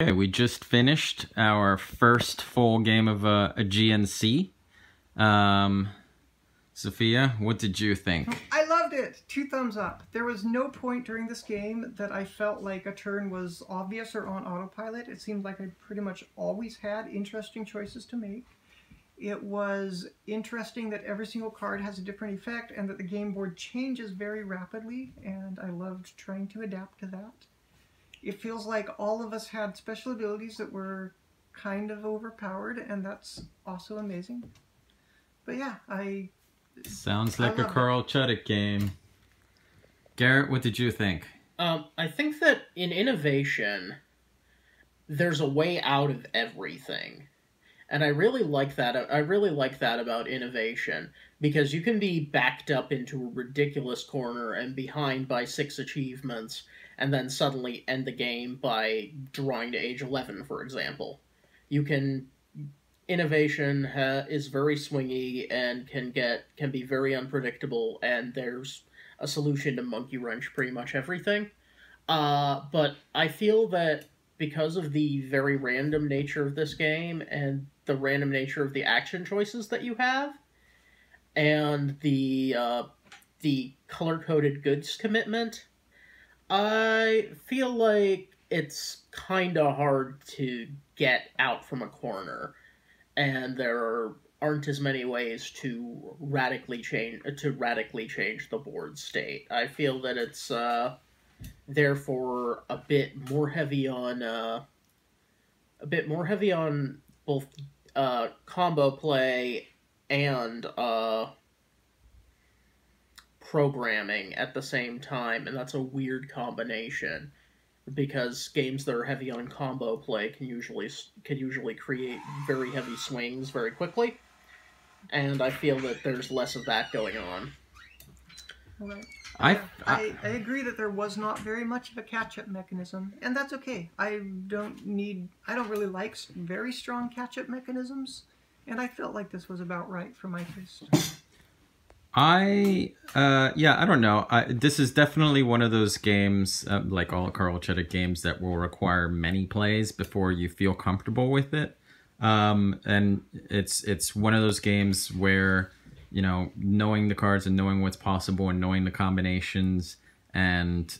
Okay, we just finished our first full game of a GNC. Sophia, what did you think? I loved it. 2 thumbs up. There was no point during this game that I felt like a turn was obvious or on autopilot. It seemed like I pretty much always had interesting choices to make. It was interesting that every single card has a different effect and that the game board changes very rapidly, and I loved trying to adapt to that. It feels like all of us had special abilities that were kind of overpowered, and that's also amazing. But yeah, Sounds like a Carl Chuddick game. Garrett, what did you think? I think that in innovation, there's a way out of everything. And I really like that. I really like that about innovation, because you can be backed up into a ridiculous corner and behind by 6 achievements, and then suddenly end the game by drawing to age 11, for example. Innovation is very swingy and can be very unpredictable, and there's a solution to monkey wrench pretty much everything. But I feel that because of the very random nature of this game and the random nature of the action choices that you have, and the color-coded goods commitment, I feel like it's kind of hard to get out from a corner, and there aren't as many ways to radically change the board state. I feel that it's therefore a bit more heavy on both combo play and programming at the same time, and that's a weird combination, because games that are heavy on combo play can usually create very heavy swings very quickly, and I feel that there's less of that going on. Right. I agree that there was not very much of a catch-up mechanism, and that's okay. I don't really like very strong catch-up mechanisms, and I felt like this was about right for my taste. I don't know. This is definitely one of those games, like all Carl Chuddick games, that will require many plays before you feel comfortable with it. And it's one of those games where, you know, knowing the cards and knowing what's possible and knowing the combinations and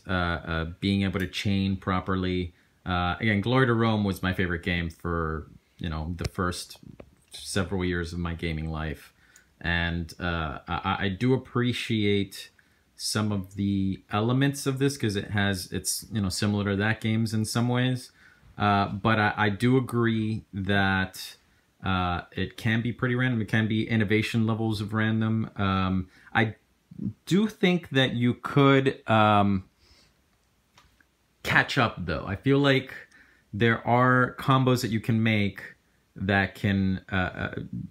being able to chain properly. Again, Glory to Rome was my favorite game for, you know, the first several years of my gaming life. And I do appreciate some of the elements of this because it's you know, similar to that games in some ways. But I do agree that it can be pretty random. It can be innovation levels of random. I do think that you could catch up, though. I feel like there are combos that you can make that can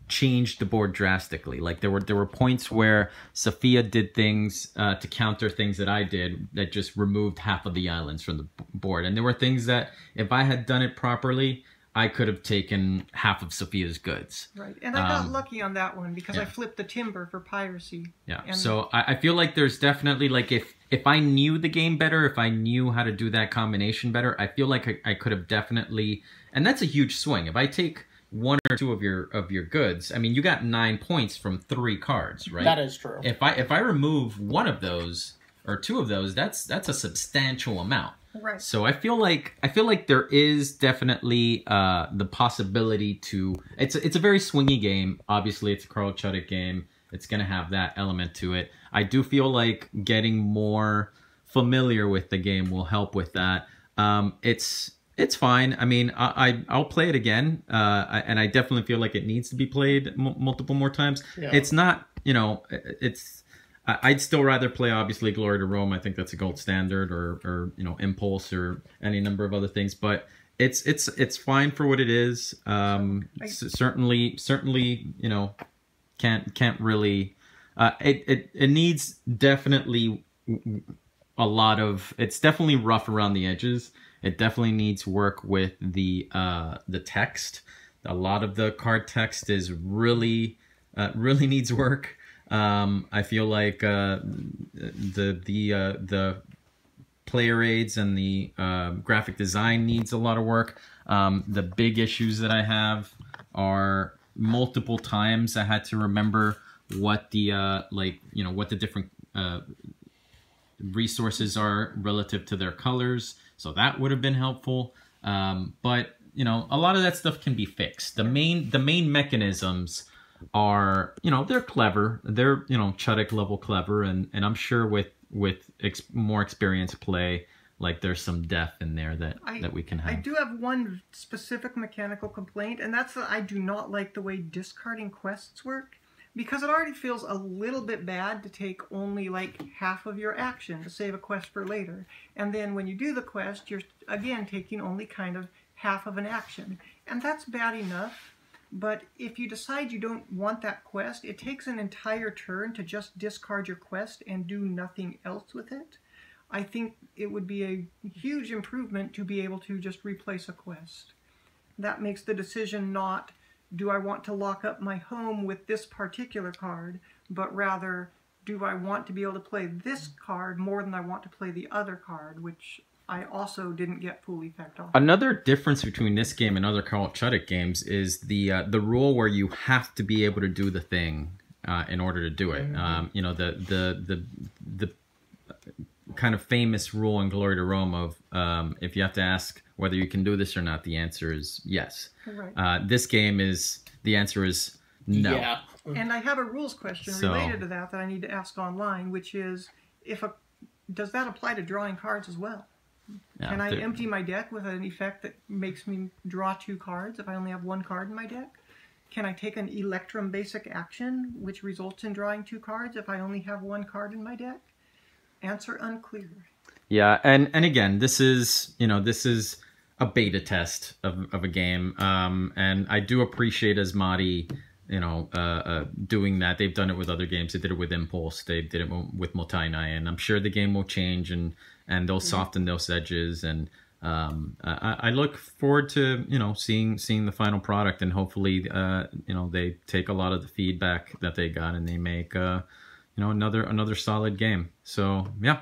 change the board drastically. Like there were points where Sophia did things to counter things that I did that just removed half of the islands from the board. And there were things that if I had done it properly, I could have taken half of Sophia's goods. Right, and I got lucky on that one because I flipped the timber for piracy. Yeah, and so I feel like there's definitely, like, if I knew the game better, if I knew how to do that combination better, I feel like I could have definitely, and that's a huge swing. If I take 1 or 2 of your goods, I mean, you got 9 points from 3 cards, right? That is true. If I remove 1 of those or 2 of those, that's a substantial amount. Right. So I feel like there is definitely the possibility to. It's a very swingy game. Obviously, it's a Carl Chuddick game. It's gonna have that element to it. I do feel like getting more familiar with the game will help with that. It's fine. I mean, I'll play it again, and I definitely feel like it needs to be played multiple more times. Yeah. It's not, you know, I'd still rather play, obviously, Glory to Rome. I think that's a gold standard, or you know, Impulse, or any number of other things. But it's fine for what it is. Certainly, you know, can't really. It needs definitely a lot of. It's definitely rough around the edges. It definitely needs work with the text. A lot of the card text is really needs work. I feel like the player aids and the graphic design needs a lot of work. The big issues that I have are multiple times I had to remember what the what the different resources are relative to their colors. So that would have been helpful. But a lot of that stuff can be fixed. The main mechanisms are, they're clever. They're, Chuddick level clever, and I'm sure with more experienced play, like there's some depth in there that we can have. I do have one specific mechanical complaint, and that's that I do not like the way discarding quests work, because it already feels a little bit bad to take only like half of your action to save a quest for later. And then when you do the quest, you're again taking only kind of half of an action. And that's bad enough, but if you decide you don't want that quest, it takes an entire turn to just discard your quest and do nothing else with it. I think it would be a huge improvement to be able to just replace a quest. That makes the decision not, do I want to lock up my home with this particular card, but rather, do I want to be able to play this card more than I want to play the other card, which I also didn't get full effect on. Another difference between this game and other Carl Chuddick games is the rule where you have to be able to do the thing in order to do it. The kind of famous rule in Glory to Rome of if you have to ask whether you can do this or not, the answer is yes. Right. This game the answer is no. Yeah. And I have a rules question related to that I need to ask online, which is, does that apply to drawing cards as well? Yeah, Can I empty my deck with an effect that makes me draw 2 cards if I only have 1 card in my deck? Can I take an Electrum basic action, which results in drawing 2 cards if I only have 1 card in my deck? Answer unclear. Yeah, and again, this is a beta test of a game, and I do appreciate Asmati, doing that. They've done it with other games. They did it with Impulse. They did it with Motainai, and I'm sure the game will change and they'll soften those edges. And I look forward to seeing the final product, and hopefully they take a lot of the feedback that they got and they make another solid game. So yeah.